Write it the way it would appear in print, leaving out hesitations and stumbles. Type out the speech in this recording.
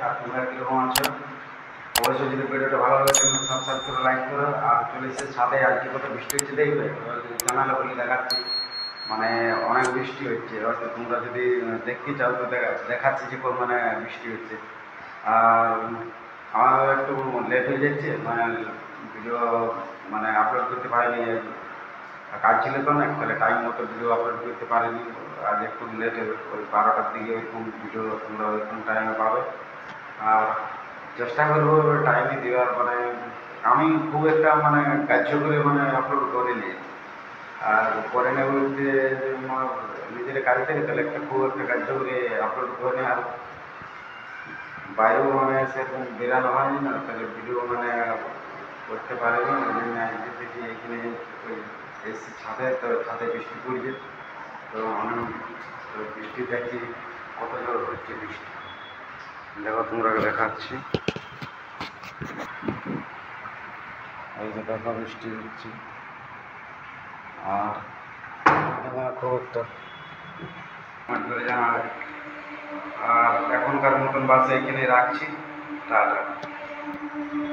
আর তোমরা কীরকম আছো? অবশ্যই যদি ভিডিওটা ভালো লাগে চ্যানেল সাবস্ক্রাইব করে লাইক করো। আর চলে এসে ছাদে আজকে কত বৃষ্টি হচ্ছে দেখবে, জানালা বলে দেখাচ্ছি, মানে অনেক বৃষ্টি হচ্ছে। হয়তো তোমরা যদি দেখতে চাও তো দেখাচ্ছি যে মানে বৃষ্টি হচ্ছে। আর আমার একটু লেট হয়ে যাচ্ছে, মানে ভিডিও মানে আপলোড করতে পারিনি, কাজ ছিল তো না, তাহলে টাইম মতো ভিডিও আপলোড করতে পারিনি। আজ একটু লেট হবে, ওই 12টার দিকে ওইরকম ভিডিও তোমরা ওইরকম টাইমে পাবে। আর চেষ্টা করবো টাইমে দেওয়ার, মানে আমি খুব একটা মানে কার্য করে মানে আপলোড করিনি। আর করে নেব বলতে আমার নিজের কাজ থেকে, তাহলে একটা খুব একটা কার্য করে আপলোড করে, আর বাইরেও মানে সেরকম বেরানো হয়নি না, তাহলে ভিডিও মানে করতে পারিনি। ওই জন্য আজকে থেকে এখানে ওই এসছি ছাদে, তো ছাদে বৃষ্টি পড়ছে, তো অনেক বৃষ্টি দেখছি কত জোর হচ্ছে বৃষ্টি। দেখো তোমরা দেখাচ্ছি, এই যে দেখো বৃষ্টি হচ্ছে। আর খুব একটা জানা, আর এখনকার মতন বাসে এখানে রাখছি। টাটা।